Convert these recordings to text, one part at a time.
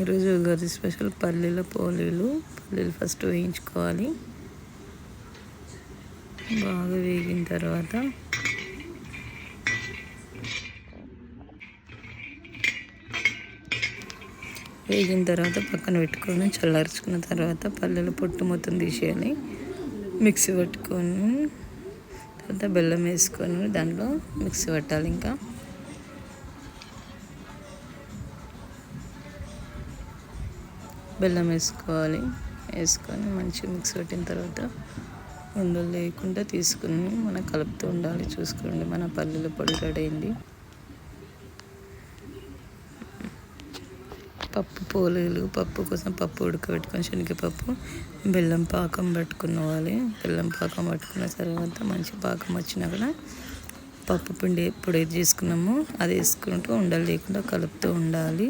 ఈరోజు ఉగాది స్పెషల్ పల్లీల పోలీలు. పల్లీలు ఫస్ట్ వేయించుకోవాలి. బాగా వేగిన తర్వాత పక్కన పెట్టుకొని చల్లార్చుకున్న తర్వాత పల్లీల పొట్టు మొత్తం తీసేయాలి. మిక్సీ పట్టుకొని తర్వాత బెల్లం వేసుకొని దాంట్లో మిక్సీ పట్టాలి. ఇంకా బెల్లం వేసుకొని మంచిగా మిక్స్ పెట్టిన తర్వాత ఉండలు లేకుండా తీసుకుని మనం కలుపుతూ ఉండాలి. చూసుకోండి, మన పల్లీల పొడి రెడీ అయింది. పప్పు కోసం పప్పు ఉడకబెట్టుకొని శనగపప్పు బెల్లం పాకం పట్టుకున్నవాలి. బెల్లం పాకం పట్టుకున్న తర్వాత మంచి పాకం వచ్చినా కూడా పప్పు పొడి చేసుకున్నాము అది వేసుకుంటూ ఉండలు లేకుండా కలుపుతూ ఉండాలి.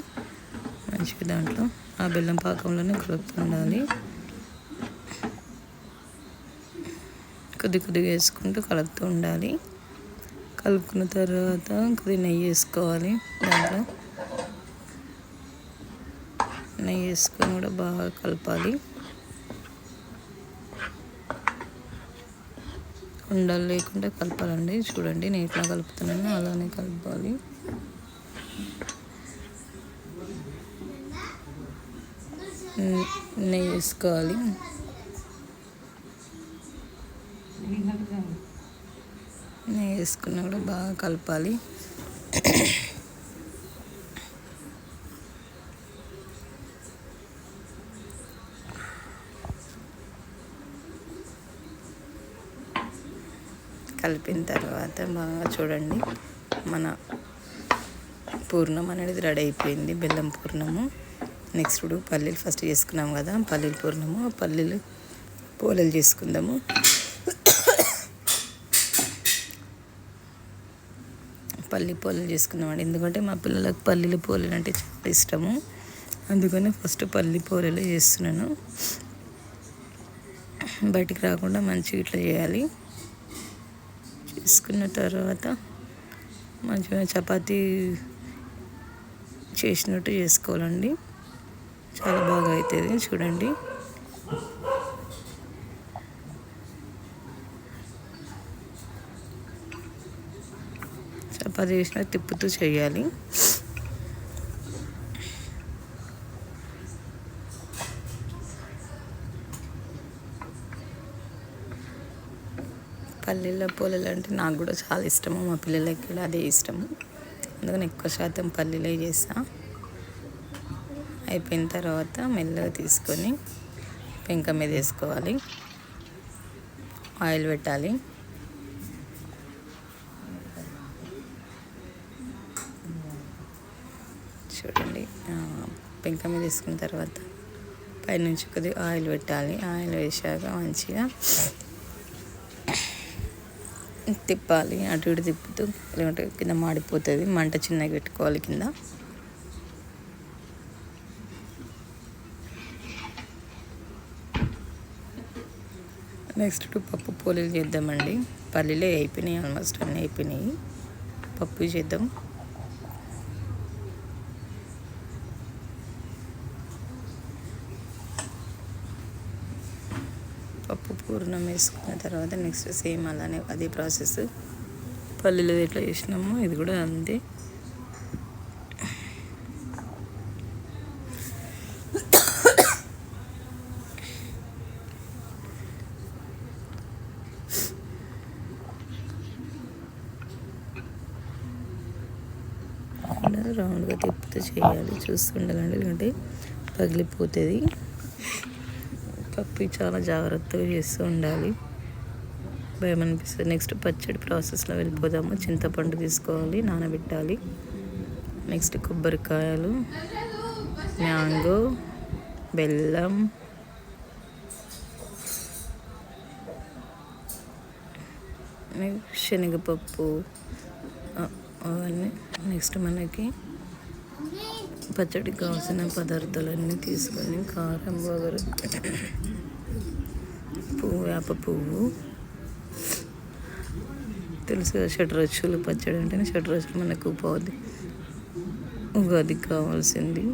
మంచిగా దాంట్లో ఆ బెల్లం పాకంలోనే కలుపుతూ ఉండాలి. కొద్దిగా వేసుకుంటూ కలుపుతూ ఉండాలి. కలుపుకున్న తర్వాత కొద్దిగా నెయ్యి వేసుకోవాలి. దాంట్లో నెయ్యి వేసుకొని కూడా బాగా కలపాలి. ఉండలు లేకుండా కలపాలండి. చూడండి, నేను ఇట్లా కలుపుతున్నాను, అలానే కలపాలి. నెయ్యి వేసుకోవాలి. నెయ్యి వేసుకున్నా కూడా బాగా కలపాలి. కలిపిన తర్వాత బాగా చూడండి, మన పూర్ణం అనేది రెడీ అయిపోయింది. బెల్లం పూర్ణము. నెక్స్ట్ ఇప్పుడు పల్లీలు ఫస్ట్ చేసుకున్నాం కదా, పల్లీల పూర్ణము. పల్లీలు పోలేలు చేసుకుందాము. పల్లి పోలేలు చేసుకుందామండి. ఎందుకంటే మా పిల్లలకు పల్లీల పోలేలు అంటే చాలా ఇష్టము. అందుకని ఫస్ట్ పల్లి పోలేలు చేస్తున్నాను. బయటికి రాకుండా మంచిగా ఇట్లా చేయాలి. చేసుకున్న తర్వాత మంచిగా చపాతీ చేసినట్టు చేసుకోవాలండి. చాలా బాగా అవుతుంది. చూడండి, చపాతీ చేసినట్టు తిప్పుతూ చేయాలి. పల్లీల పోలేలు అంటే నాకు కూడా చాలా ఇష్టము. మా పిల్లలకి కూడా అదే ఇష్టము. అందుకని ఎక్కువ శాతం పల్లీలే చేస్తా. అయిపోయిన తర్వాత మెల్లగా తీసుకొని పెంక మీద వేసుకోవాలి. ఆయిల్ పెట్టాలి. చూడండి, పెంక మీద వేసుకున్న తర్వాత పైనుంచి కొద్దిగా ఆయిల్ పెట్టాలి. ఆయిల్ వేసాక మంచిగా తిప్పాలి. అటు ఇటు తిప్పుతూ, లేకుంటే కింద మాడిపోతుంది. మంట చిన్నగా పెట్టుకోవాలి కింద. నెక్స్ట్ పప్పు పోలీలు చేద్దామండి. పల్లీలే అయిపోయినాయి, ఆల్మోస్ట్ అన్నీ అయిపోయినాయి. పప్పు చేద్దాం. పప్పు పూర్ణం వేసుకున్న తర్వాత నెక్స్ట్ సేమ్ అలానే అదే ప్రాసెస్. పల్లీలు ఎట్లా చేసినామో ఇది కూడా అంతే. రౌండ్గా తిప్పుతూ చేయాలి. చూస్తుండాలండి, లేదంటే పగిలిపోతుంది. పప్పు చాలా జాగ్రత్తగా చేస్తూ ఉండాలి. భయం అనిపిస్తుంది. నెక్స్ట్ పచ్చడి ప్రాసెస్లో వెళ్ళిపోదాము. చింతపండు తీసుకోవాలి, నానబెట్టాలి. నెక్స్ట్ కొబ్బరికాయలు, మ్యాంగో, బెల్లం, శనగపప్పు అవన్నీ. నెక్స్ట్ మనకి పచ్చడికి కావాల్సిన పదార్థాలన్నీ తీసుకొని కారం, వగరు, వేప పువ్వు, తెలుసు కదా, షడ్రుచులు. పచ్చడి అంటేనే షడ్రుచులు మనకు ఉగాదికి కావాల్సింది.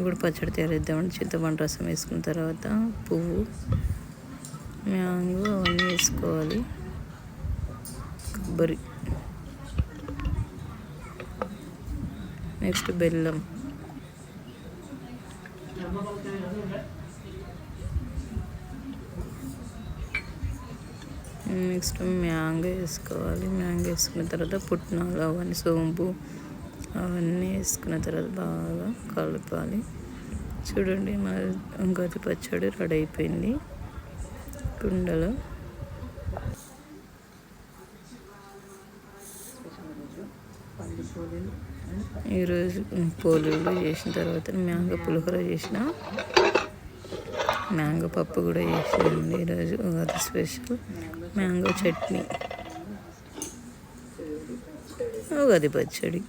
ఇప్పుడు పచ్చడి తయారు చేద్దామండి. చింతపండు రసం వేసుకున్న తర్వాత పువ్వు, మ్యాంగో అవన్నీ వేసుకోవాలి. కొబ్బరి, నెక్స్ట్ బెల్లం, నెక్స్ట్ మ్యాంగో వేసుకోవాలి. మ్యాంగో వేసుకున్న తర్వాత పుట్నాలు అవన్నీ, సోంపు అవన్నీ వేసుకున్న తర్వాత బాగా కలపాలి. చూడండి మన ఉగాది పచ్చడి రెడీ అయిపోయింది. కుండలో ఈరోజు పోలీలు చేసిన తర్వాత మ్యాంగో పులిహోర చేసిన, మ్యాంగో పప్పు కూడా చేసానండి. ఈరోజు ఉగాది స్పెషల్ మ్యాంగో చట్నీ, ఉగాది పచ్చడి.